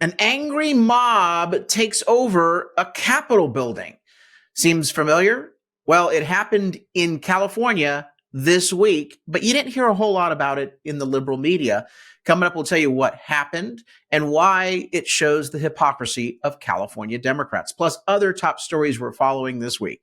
An angry mob takes over a Capitol building. Seems familiar? Well, it happened in California this week, but you didn't hear a whole lot about it in the liberal media. Coming up, we'll tell you what happened and why it shows the hypocrisy of California Democrats, plus other top stories we're following this week.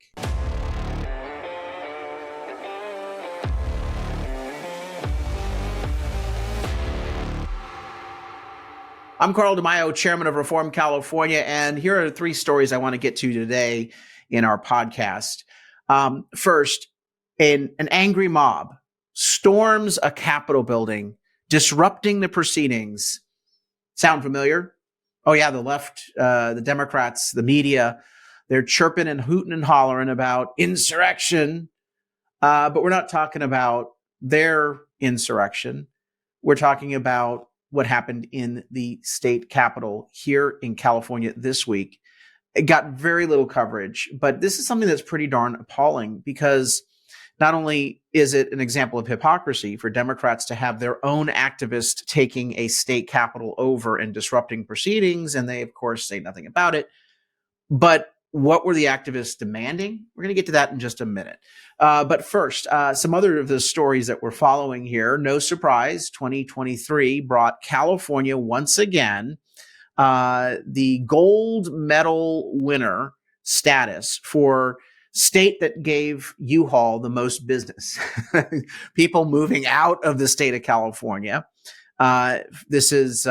I'm Carl DeMaio, chairman of Reform California, and here are 3 stories I want to get to today in our podcast. First, an angry mob storms a Capitol building, disrupting the proceedings. Sound familiar? Oh yeah, the left, the Democrats, the media, they're chirping and hooting and hollering about insurrection, but we're not talking about their insurrection. We're talking about what happened in the state capitol here in California this week. It got very little coverage, but this is something that's pretty darn appalling because not only is it an example of hypocrisy for Democrats to have their own activist taking a state capitol over and disrupting proceedings, and they, of course, say nothing about it, but what were the activists demanding? We're going to get to that in just a minute. But first, some other of the stories that we're following here. No surprise, 2023 brought California once again the gold medal winner status for state that gave U-Haul the most business. People moving out of the state of California. This is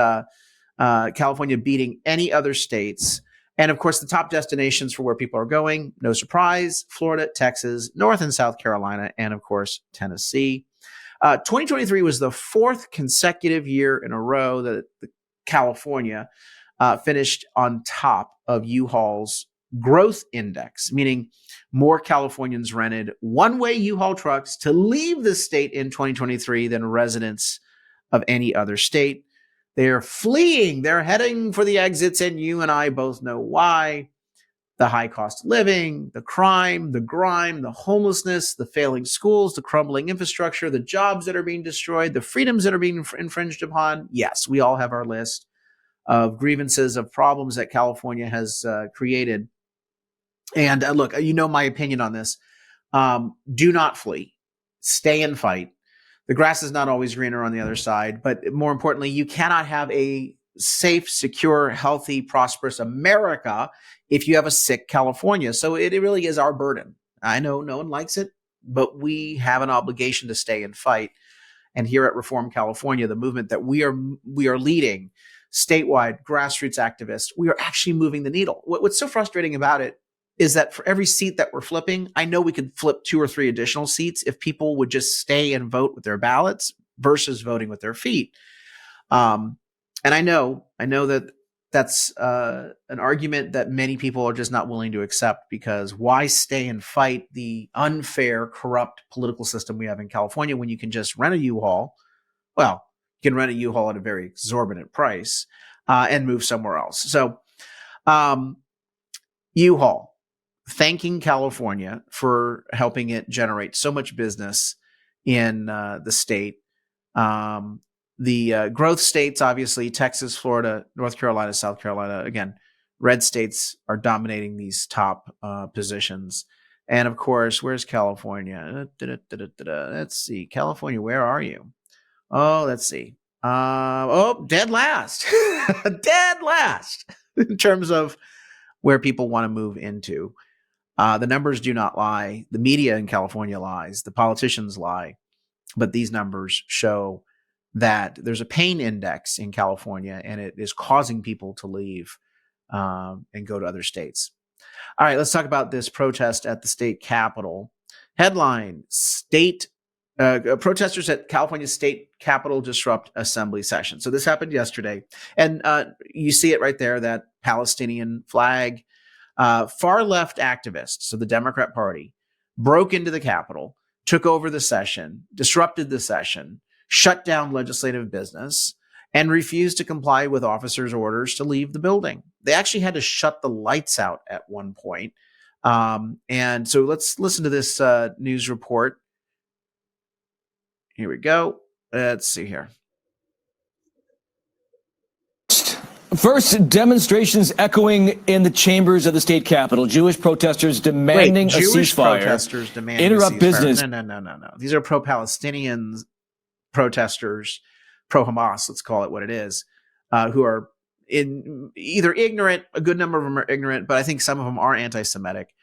California beating any other states. And of course, the top destinations for where people are going, no surprise, Florida, Texas, North and South Carolina, and of course, Tennessee. 2023 was the 4th consecutive year in a row that California finished on top of U-Haul's growth index, meaning more Californians rented one-way U-Haul trucks to leave the state in 2023 than residents of any other state. They're fleeing. They're heading for the exits, and you and I both know why. The high cost of living, the crime, the grime, the homelessness, the failing schools, the crumbling infrastructure, the jobs that are being destroyed, the freedoms that are being infringed upon. Yes, we all have our list of grievances, of problems that California has created. And look, you know my opinion on this. Do not flee. Stay and fight. The grass is not always greener on the other side, but more importantly, you cannot have a safe, secure, healthy, prosperous America if you have a sick California. So it really is our burden. I know no one likes it, but we have an obligation to stay and fight. And here at Reform California, the movement that we are leading, statewide, grassroots activists, we are actually moving the needle. What's so frustrating about it is that for every seat that we're flipping, I know we could flip 2 or 3 additional seats if people would just stay and vote with their ballots versus voting with their feet. And I know that that's an argument that many people are just not willing to accept, because why stay and fight the unfair, corrupt political system we have in California when you can just rent a U-Haul? Well, you can rent a U-Haul at a very exorbitant price and move somewhere else. So U-Haul, thanking California for helping it generate so much business in the state. The growth states, obviously, Texas, Florida, North Carolina, South Carolina, again, red states are dominating these top positions. And of course, where's California? Let's see. California, where are you? Oh, let's see. Dead last. Dead last in terms of where people want to move into. The numbers do not lie. The media in California lies. The politicians lie. But these numbers show that there's a pain index in California, and it is causing people to leave and go to other states. All right, let's talk about this protest at the state capitol. Headline: protesters at California state capitol disrupt assembly session. So this happened yesterday. And you see it right there, that Palestinian flag. Far left activists, so the Democrat Party, broke into the Capitol, took over the session, disrupted the session, shut down legislative business, and refused to comply with officers' orders to leave the building. They actually had to shut the lights out at one point. And so let's listen to this news report. Here we go. Let's see here. First, demonstrations echoing in the chambers of the state capitol. Jewish protesters demanding a ceasefire. Protesters demanding interrupt a ceasefire. Business. No. These are pro-Palestinian protesters, pro-Hamas, let's call it what it is, who are either ignorant. A good number of them are ignorant, but I think some of them are anti-Semitic,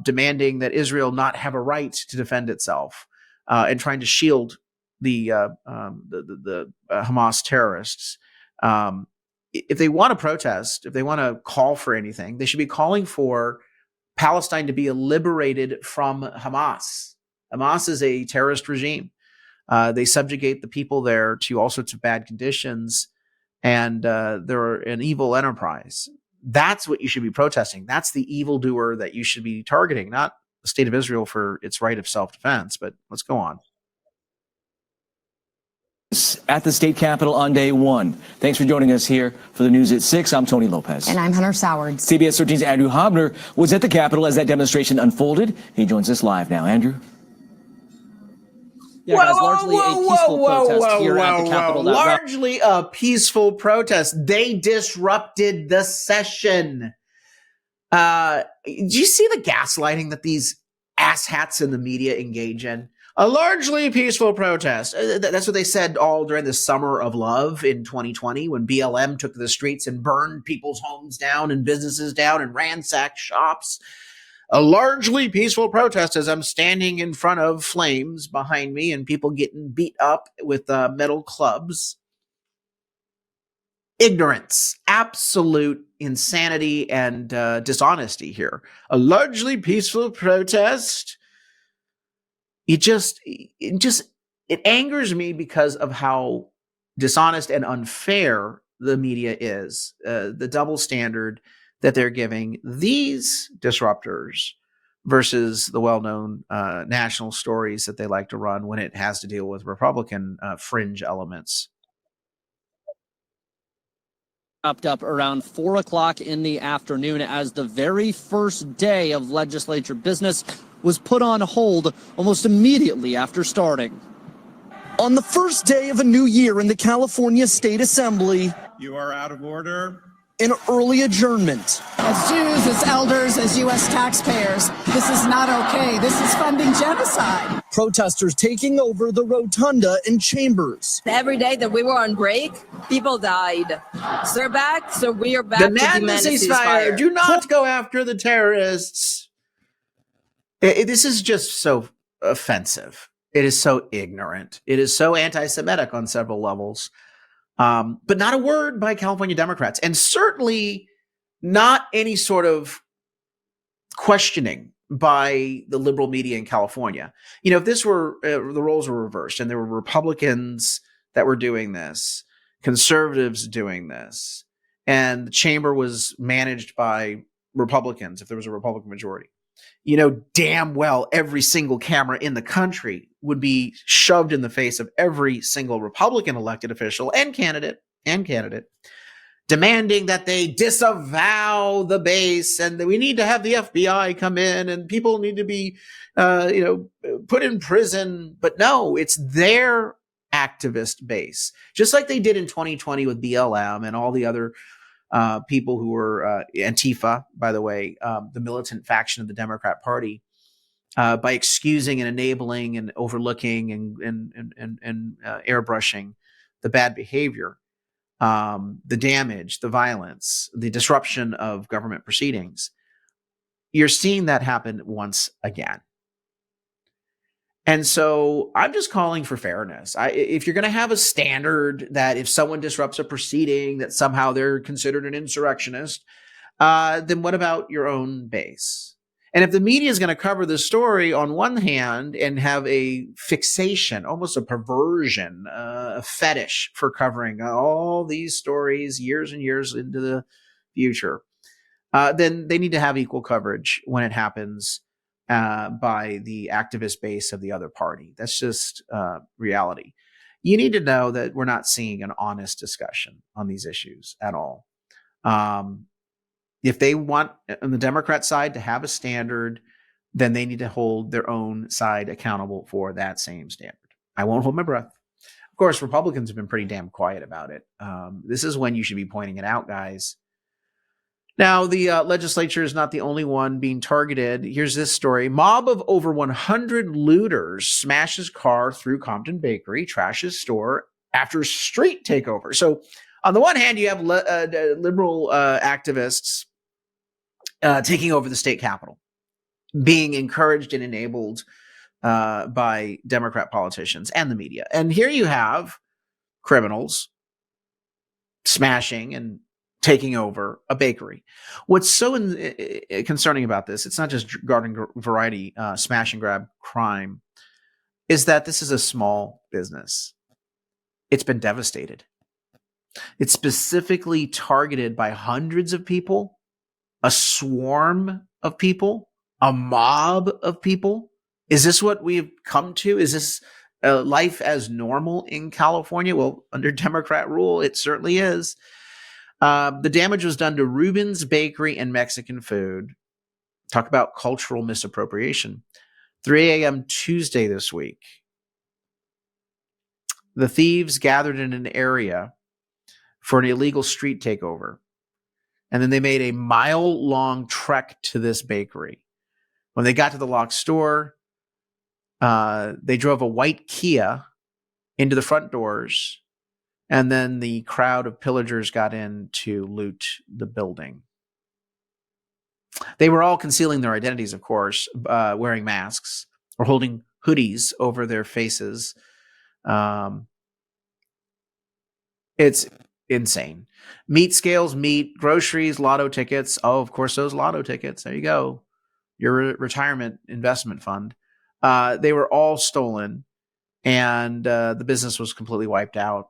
demanding that Israel not have a right to defend itself, and trying to shield the Hamas terrorists. If they want to protest, if they want to call for anything, they should be calling for Palestine to be liberated from Hamas. Hamas is a terrorist regime. They subjugate the people there to all sorts of bad conditions, and they're an evil enterprise. That's what you should be protesting. That's the evildoer that you should be targeting, not the state of Israel for its right of self-defense. But let's go on. At the state capitol on day one. Thanks for joining us here for the news at 6. I'm Tony Lopez. And I'm Hunter Sowards. CBS 13's Andrew Hobner was at the capitol as that demonstration unfolded. He joins us live now. Andrew? Yeah, guys, largely a peaceful protest here at the Capitol. Largely a peaceful protest. They disrupted the session. Do you see the gaslighting that these asshats in the media engage in? A largely peaceful protest. That's what they said all during the summer of love in 2020 when BLM took to the streets and burned people's homes down and businesses down and ransacked shops. A largely peaceful protest as I'm standing in front of flames behind me and people getting beat up with metal clubs. Ignorance, absolute insanity and dishonesty here. A largely peaceful protest. It angers me because of how dishonest and unfair the media is, the double standard that they're giving these disruptors versus the well-known national stories that they like to run when it has to deal with Republican fringe elements. Wrapped up around 4 o'clock in the afternoon as the very first day of legislature business was put on hold almost immediately after starting. On the first day of a new year in the California State Assembly, you are out of order. An early adjournment. As Jews, as elders, as U.S. taxpayers, this is not okay. This is funding genocide. Protesters taking over the rotunda and chambers. Every day that we were on break, people died. So they're back, so we are back. Demand a ceasefire. Do not go after the terrorists. This is just so offensive. It is so ignorant. It is so anti-Semitic on several levels. But not a word by California Democrats, and certainly not any sort of questioning by the liberal media in California. You know, if this were the roles were reversed and there were Republicans that were doing this, conservatives doing this, and the chamber was managed by Republicans, if there was a Republican majority, you know damn well every single camera in the country would be shoved in the face of every single Republican elected official and candidate, demanding that they disavow the base and that we need to have the FBI come in and people need to be, put in prison. But no, it's their activist base, just like they did in 2020 with BLM and all the other people who were Antifa, by the way, the militant faction of the Democrat Party, by excusing and enabling and overlooking and airbrushing the bad behavior, the damage, the violence, the disruption of government proceedings. You're seeing that happen once again. And so I'm just calling for fairness. If you're going to have a standard that if someone disrupts a proceeding that somehow they're considered an insurrectionist, then what about your own base? And if the media is going to cover the story on one hand and have a fixation, almost a perversion, a fetish for covering all these stories years and years into the future, then they need to have equal coverage when it happens by the activist base of the other party. That's just reality. You need to know that we're not seeing an honest discussion on these issues at all. If they want on the Democrat side to have a standard, then they need to hold their own side accountable for that same standard. I won't hold my breath. course, Republicans have been pretty damn quiet about it. This is when you should be pointing it out, guys. Now, the legislature is not the only one being targeted. Here's this story. Mob of over 100 looters smashes car through Compton bakery, trashes store after street takeover. So on the one hand, you have liberal activists taking over the state capitol, being encouraged and enabled by Democrat politicians and the media. And here you have criminals smashing and taking over a bakery. What's so concerning about this, it's not just garden variety smash and grab crime, is that this is a small business. It's been devastated. It's specifically targeted by hundreds of people, a swarm of people, a mob of people. Is this what we've come to? Is this life as normal in California? Well, under Democrat rule, it certainly is. The damage was done to Reuben's Bakery and Mexican food. Talk about cultural misappropriation. 3 a.m. Tuesday this week. The thieves gathered in an area for an illegal street takeover. And then they made a mile-long trek to this bakery. When they got to the locked store, they drove a white Kia into the front doors, and then the crowd of pillagers got in to loot the building. They were all concealing their identities, of course, wearing masks or holding hoodies over their faces. It's insane. Meat scales, meat, groceries, lotto tickets. Oh, of course, those lotto tickets. There you go. Your retirement investment fund. They were all stolen, and the business was completely wiped out.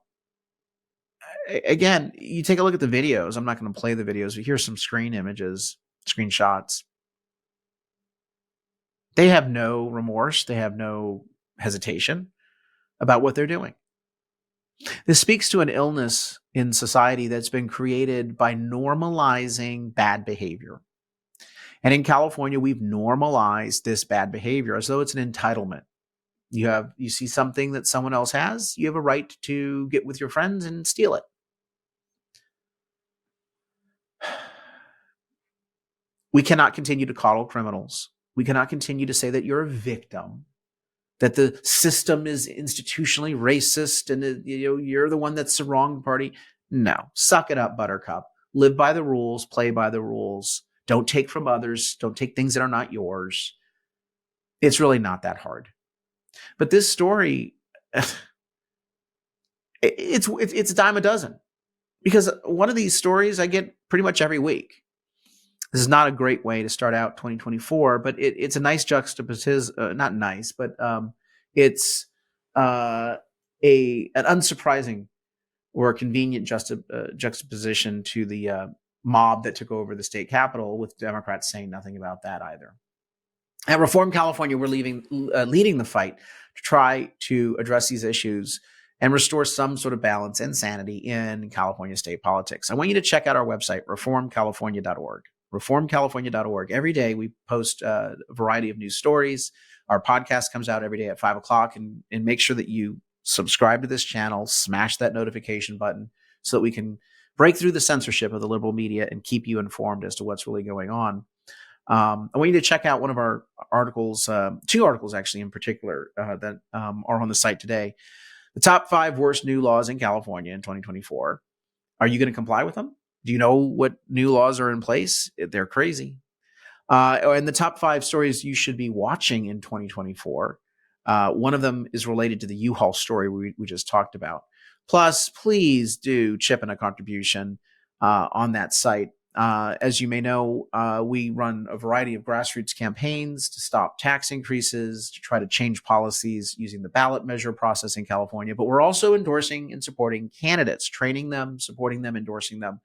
Again, you take a look at the videos. I'm not going to play the videos, but here's some screenshots. They have no remorse. They have no hesitation about what they're doing. This speaks to an illness in society that's been created by normalizing bad behavior. And in California, we've normalized this bad behavior as though it's an entitlement. You see something that someone else has, you have a right to get with your friends and steal it. We cannot continue to coddle criminals. We cannot continue to say that you're a victim, that the system is institutionally racist and you're the one that's the wrong party. No, suck it up, Buttercup. Live by the rules, play by the rules. Don't take from others. Don't take things that are not yours. It's really not that hard. But this story, it's a dime a dozen, because one of these stories I get pretty much every week. This is not a great way to start out 2024, but it's a nice juxtaposition. Not nice, but it's an unsurprising or convenient juxtaposition to the mob that took over the state capitol, with Democrats saying nothing about that either. At Reform California, we're leading the fight to try to address these issues and restore some sort of balance and sanity in California state politics. I want you to check out our website, reformcalifornia.org. reformcalifornia.org. Every day we post a variety of news stories. Our podcast comes out every day at 5 o'clock, and make sure that you subscribe to this channel, smash that notification button so that we can break through the censorship of the liberal media and keep you informed as to what's really going on. I want you to check out one of our articles, 2 articles actually in particular that are on the site today. The top 5 worst new laws in California in 2024. Are you going to comply with them? Do you know what new laws are in place? They're crazy. And the top 5 stories you should be watching in 2024. One of them is related to the U-Haul story we just talked about. Plus, please do chip in a contribution on that site. As you may know, we run a variety of grassroots campaigns to stop tax increases, to try to change policies using the ballot measure process in California. But we're also endorsing and supporting candidates, training them, supporting them, endorsing them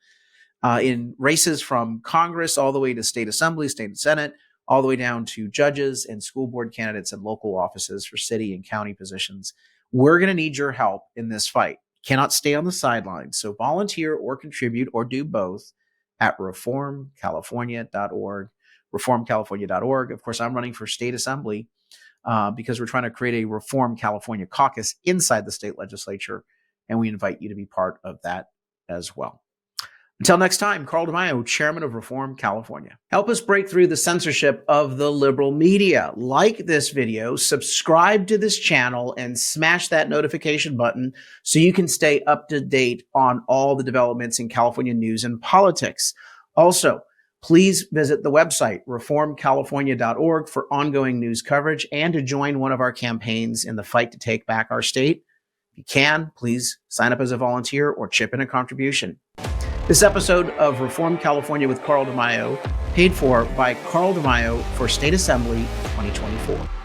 in races from Congress all the way to state assembly, state senate, all the way down to judges and school board candidates and local offices for city and county positions. We're going to need your help in this fight. Cannot stay on the sidelines. So volunteer or contribute or do both at reformcalifornia.org, reformcalifornia.org. Of course, I'm running for state assembly because we're trying to create a Reform California caucus inside the state legislature, and we invite you to be part of that as well. Until next time, Carl DeMaio, Chairman of Reform California. Help us break through the censorship of the liberal media. Like this video, subscribe to this channel, and smash that notification button so you can stay up to date on all the developments in California news and politics. Also, please visit the website, reformcalifornia.org, for ongoing news coverage and to join one of our campaigns in the fight to take back our state. If you can, please sign up as a volunteer or chip in a contribution. This episode of Reform California with Carl DeMaio, paid for by Carl DeMaio for State Assembly 2024.